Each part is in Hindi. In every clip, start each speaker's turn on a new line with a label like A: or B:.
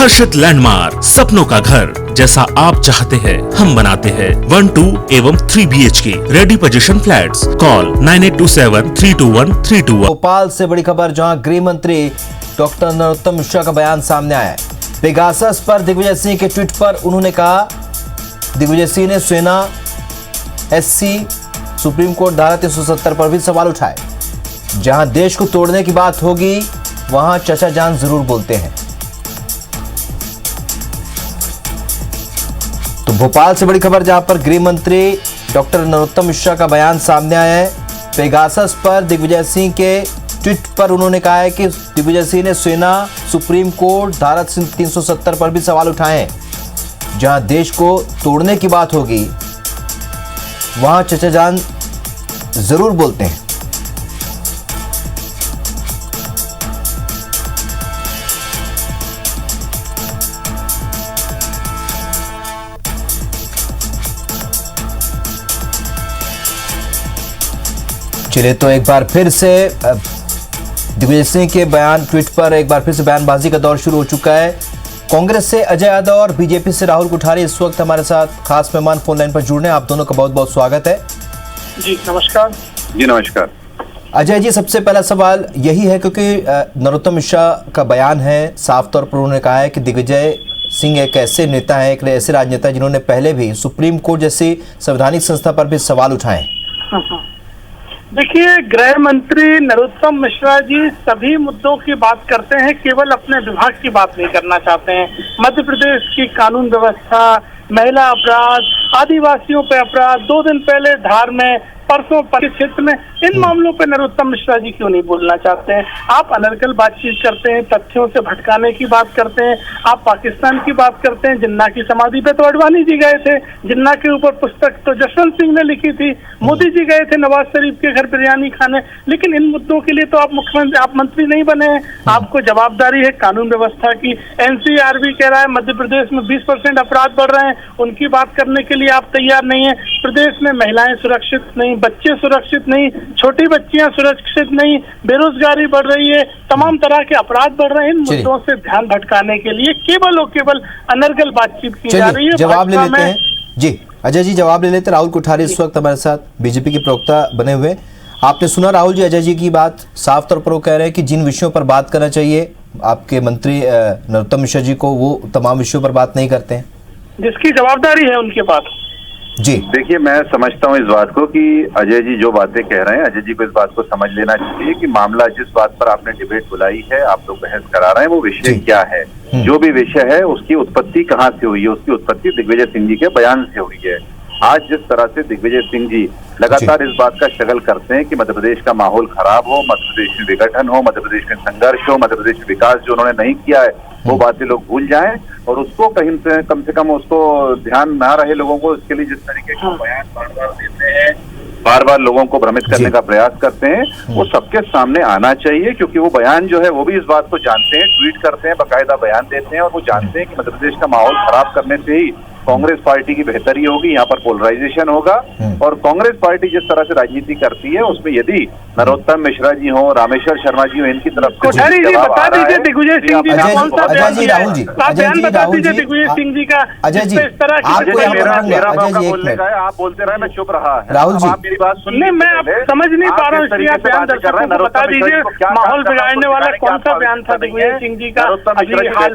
A: हर्षित लैंडमार्क, सपनों का घर जैसा आप चाहते हैं हम बनाते हैं। 1, 2 एवं 3 BHK ready position flats. Call 9827321321।
B: Bhopal से बड़ी खबर, जहां गृह मंत्री डॉक्टर नरोत्तम मिश्रा का बयान सामने आया है। पेगासस पर दिग्विजय सिंह के ट्वीट पर उन्होंने कहा, दिग्विजय सिंह ने सेना, SC, सुप्रीम कोर्ट धारा 370 पर भी सवाल उठाए। जहां देश को तोड़ने की बात होगी वहां चचा जान जरूर बोलते हैं। तो भोपाल से बड़ी खबर, जहां पर गृह मंत्री डॉक्टर नरोत्तम मिश्रा का बयान सामने आया है। पेगासस पर दिग्विजय सिंह के ट्वीट पर उन्होंने कहा है कि दिग्विजय सिंह ने सेना, सुप्रीम कोर्ट धारा 370 पर भी सवाल उठाए हैं। जहां देश को तोड़ने की बात होगी वहां चचा जान जरूर बोलते हैं। चलिए, तो एक बार फिर से दिग्विजय सिंह के बयान ट्वीट पर एक बार फिर से बयानबाजी का दौर शुरू हो चुका है। कांग्रेस से अजय यादव और बीजेपी से राहुल कोठारी इस वक्त हमारे साथ खास मेहमान फोन लाइन पर जुड़ने। आप दोनों का बहुत बहुत स्वागत है।
C: जी नमस्कार।
D: जी नमस्कार।
B: अजय जी, सबसे पहला सवाल यही है, क्योंकि नरोत्तम मिश्रा का बयान है, साफ तौर पर उन्होंने कहा है कि दिग्विजय सिंह एक ऐसे नेता है, एक ऐसे राजनेता जिन्होंने पहले भी सुप्रीम कोर्ट जैसी संवैधानिक संस्था पर भी सवाल उठाए।
C: देखिए, गृह मंत्री नरोत्तम मिश्रा जी सभी मुद्दों की बात करते हैं, केवल अपने विभाग की बात नहीं करना चाहते हैं। मध्य प्रदेश की कानून व्यवस्था, महिला अपराध, आदिवासियों पे अपराध, 2 दिन पहले धार में, परसों क्षेत्र में, इन मामलों पे नरोत्तम मिश्रा जी क्यों नहीं बोलना चाहते हैं? आप अनर्गल बातचीत करते हैं, तथ्यों से भटकाने की बात करते हैं, आप पाकिस्तान की बात करते हैं। जिन्ना की समाधि पे तो अडवाणी जी गए थे, जिन्ना के ऊपर पुस्तक तो जसवंत सिंह ने लिखी थी, मोदी जी गए थे नवाज शरीफ के घर बिरयानी खाने। लेकिन इन मुद्दों के लिए तो आप मुख्यमंत्री, आप मंत्री नहीं बने हैं। आपको जवाबदारी है कानून व्यवस्था की। NCR भी कह रहा है मध्य प्रदेश में 20% अपराध बढ़ रहे हैं, उनकी बात करने के लिए आप तैयार नहीं है। प्रदेश में महिलाएं सुरक्षित नहीं, बच्चे सुरक्षित नहीं, छोटी बच्चियां सुरक्षित नहीं, बेरोजगारी बढ़ रही है, तमाम तरह के अपराध बढ़ रहे हैं। इन मुद्दों से ध्यान भटकाने के लिए केवल और केवल अनर्गल बातचीत की जा रही है।
B: जवाब ले लेते हैं जी, अजय जी जवाब ले लेते हैं। राहुल कोठारी इस वक्त हमारे साथ बीजेपी के प्रवक्ता बने हुए। आपने सुना राहुल जी अजय जी की बात, साफ तौर पर वो कह रहे हैं कि जिन विषयों पर बात करना चाहिए आपके मंत्री नरोत्तम मिश्रा जी को, वो तमाम विषयों पर बात नहीं करते हैं,
C: जिसकी जवाबदारी है उनके पास।
B: जी
D: देखिए, मैं समझता हूँ इस बात को कि अजय जी जो बातें कह रहे हैं, अजय जी को इस बात को समझ लेना चाहिए कि मामला जिस बात पर आपने डिबेट बुलाई है, आप लोग बहस करा रहे हैं, वो विषय क्या है। जो भी विषय है उसकी उत्पत्ति कहाँ से हुई है? उसकी उत्पत्ति दिग्विजय सिंह जी के बयान से हुई है। आज जिस तरह से दिग्विजय सिंह जी लगातार इस बात का स्ट्रगल करते हैं कि मध्य प्रदेश का माहौल खराब हो, मध्य प्रदेश में विघटन हो, मध्य प्रदेश में संघर्ष हो, मध्य प्रदेश में विकास जो उन्होंने नहीं किया है वो बातें लोग भूल जाएं, और उसको कम से कम उसको ध्यान ना रहे लोगों को, इसके लिए जिस तरीके के बयान बार बार देते हैं, बार बार लोगों को भ्रमित करने का प्रयास करते हैं, वो सबके सामने आना चाहिए। क्योंकि वो बयान जो है वो भी इस बात को जानते हैं, ट्वीट करते हैं, बाकायदा बयान देते हैं, और वो जानते हैं कि मध्य प्रदेश का माहौल खराब करने से ही कांग्रेस पार्टी की बेहतरी होगी, यहाँ पर पोलराइजेशन होगा। और कांग्रेस पार्टी जिस तरह से राजनीति करती है उसमें यदि नरोत्तम मिश्रा जी हो, रामेश्वर शर्मा जी हो, इनकी तरफ
C: कोठारी जी बता दीजिए दिग्विजय सिंह जी ने कौन सा बयान दिया है? आप बयान बता दीजिए दिग्विजय सिंह जी का।
B: अजय जी
D: आप बोलते रहे, मैं चुप रहा।
B: राहुल जी,
D: आप मेरी बात सुन।
C: नहीं, मैं समझ नहीं पा रहा हूँ, इसलिए आप बयान दर्शकों को बता दीजिए माहौल बिगाड़ने वाला कौन सा बयान था दिग्विजय सिंह जी का।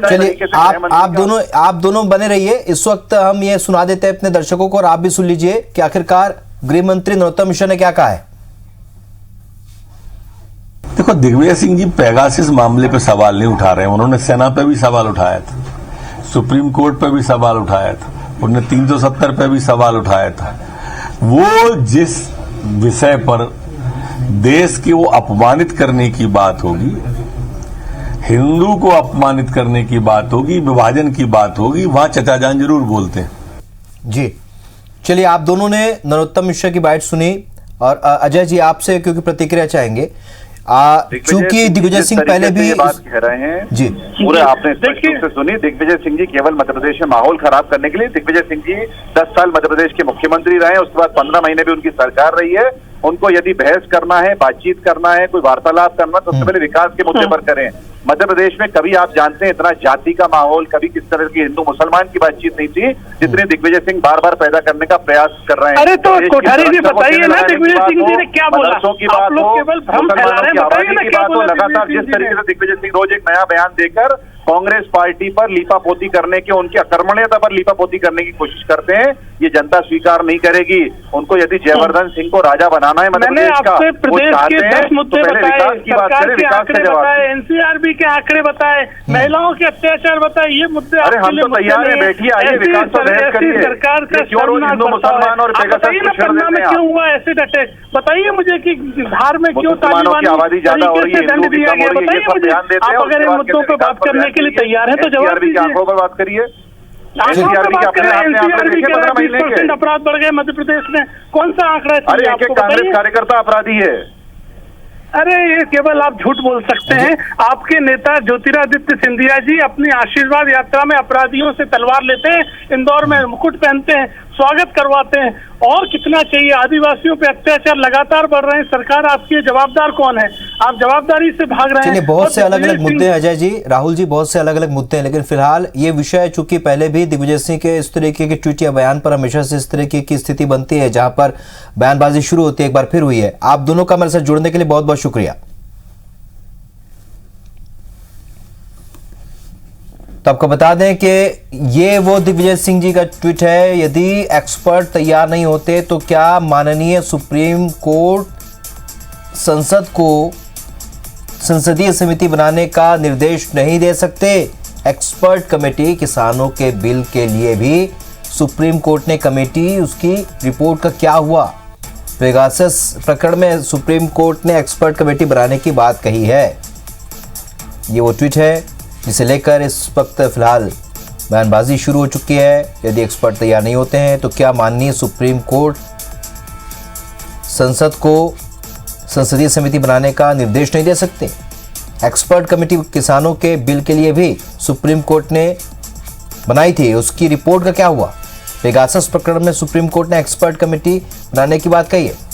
B: चलिए, आप दोनों बने रहिए। इस वक्त हम ये सुना देते हैं अपने दर्शकों को, और आप भी सुन लीजिए कि आखिरकार गृह मंत्री नरोत्तम मिश्रा ने क्या कहा है।
E: देखो, दिग्विजय सिंह जी पेगासस मामले पे सवाल नहीं उठा रहे हैं। उन्होंने सेना पे भी सवाल उठाया था, सुप्रीम कोर्ट पे भी सवाल उठाया था, उन्होंने 370 पे भी सवाल उठाया था। वो जिस विषय पर देश की वो अपमानित करने की बात होगी, हिंदू को अपमानित करने की बात होगी, विभाजन की बात होगी, वहां चचा जान जरूर बोलते हैं।
B: जी चलिए, आप दोनों ने नरोत्तम मिश्रा की बात सुनी, और अजय जी आपसे क्योंकि प्रतिक्रिया चाहेंगे, चूंकि दिग्विजय सिंह पहले भी
D: बात कह रहे हैं
B: जी
D: पूरे आपने स्पष्ट रूप से सुनी। दिग्विजय सिंह जी केवल मध्य प्रदेश में माहौल खराब करने के लिए, दिग्विजय सिंह जी 10 साल मध्य प्रदेश के मुख्यमंत्री रहे, उसके बाद 15 महीने भी उनकी सरकार रही है। उनको यदि बहस करना है, बातचीत करना है, कोई वार्तालाप करना, तो सबसे पहले विकास के मुद्दे पर करें। मध्य प्रदेश में कभी आप जानते हैं इतना जाति का माहौल, कभी किस तरह की हिंदू मुसलमान की बातचीत नहीं थी जितने दिग्विजय सिंह बार बार पैदा करने का प्रयास कर रहे हैं।
C: अरे तो कोठारी जी बताइए ना, दिग्विजय सिंह जी ने क्या बोला?
D: की बात हो, मुसलमानों की आबादी की बात हो, लगातार जिस तरीके से दिग्विजय सिंह रोज एक नया बयान देकर कांग्रेस पार्टी पर लीपापोती करने के, उनकी अकर्मण्यता पर लीपापोती करने की कोशिश करते हैं, ये जनता स्वीकार नहीं करेगी। उनको यदि जयवर्धन सिंह को राजा बनाना है मध्य प्रदेश का, वो चाहते हैं तो पहले विकास की बात करें, विकास का जवाब दें।
C: एनसीआरबी के आंकड़े बताए, महिलाओं के अत्याचार बताए, ये मुद्दे
D: अरे हम तो तैयार है, बैठिए, आइए विकास पर बहस करिए।
C: सरकार का
D: क्यों रोज हिंदू मुसलमान और
C: पन्ना में क्यों हुआ एसिड अटैक? बताइए मुझे कि बिहार में क्यों
D: मुसलमानों की आबादी ज्यादा हो रही है,
C: दंड दिया गया? बताइए मुझे, आप अगर इन मुद्दों पर बात करने के लिए तैयार है तो जवाब दीजिए।
D: आंकड़ों पर बात करिए।
C: अपराध बढ़ गए मध्य प्रदेश में, कौन सा आंकड़ा?
D: अरे एक कांग्रेस कार्यकर्ता अपराधी है।
C: अरे ये केवल आप झूठ बोल सकते हैं। आपके नेता ज्योतिरादित्य सिंधिया जी अपनी आशीर्वाद यात्रा में अपराधियों से तलवार लेते हैं, इंदौर में मुकुट पहनते हैं, स्वागत करवाते हैं। और कितना चाहिए? आदिवासियों पे अत्याचार लगातार बढ़ रहे हैं, सरकार आपकी जवाबदार कौन है? आप जवाबदारी से भाग रहे हैं।
B: बहुत से अलग अलग मुद्दे हैं अजय जी, राहुल जी, बहुत से अलग अलग मुद्दे हैं, लेकिन फिलहाल ये विषय चूंकि पहले भी दिग्विजय सिंह के इस तरीके के ट्वीट या बयान पर हमेशा से इस तरीके की स्थिति बनती है जहां पर बयानबाजी शुरू होती है, एक बार फिर हुई है। आप दोनों का मेरे साथ जुड़ने के लिए बहुत बहुत शुक्रिया। तो आपको बता दें कि ये वो दिग्विजय सिंह जी का ट्वीट है। यदि एक्सपर्ट तैयार नहीं होते तो क्या माननीय सुप्रीम कोर्ट संसद को संसदीय समिति बनाने का निर्देश नहीं दे सकते? एक्सपर्ट कमेटी किसानों के बिल के लिए भी सुप्रीम कोर्ट ने कमेटी, उसकी रिपोर्ट का क्या हुआ? पेगासस प्रकरण में सुप्रीम कोर्ट ने एक्सपर्ट कमेटी बनाने की बात कही है। ये वो ट्वीट है जिसे लेकर इस वक्त फिलहाल बयानबाजी शुरू हो चुकी है। यदि एक्सपर्ट तैयार नहीं होते हैं तो क्या माननीय सुप्रीम कोर्ट संसद को संसदीय समिति बनाने का निर्देश नहीं दे सकते? एक्सपर्ट कमेटी किसानों के बिल के लिए भी सुप्रीम कोर्ट ने बनाई थी, उसकी रिपोर्ट का क्या हुआ? पेगासस प्रकरण में सुप्रीम कोर्ट ने एक्सपर्ट कमेटी बनाने की बात कही है।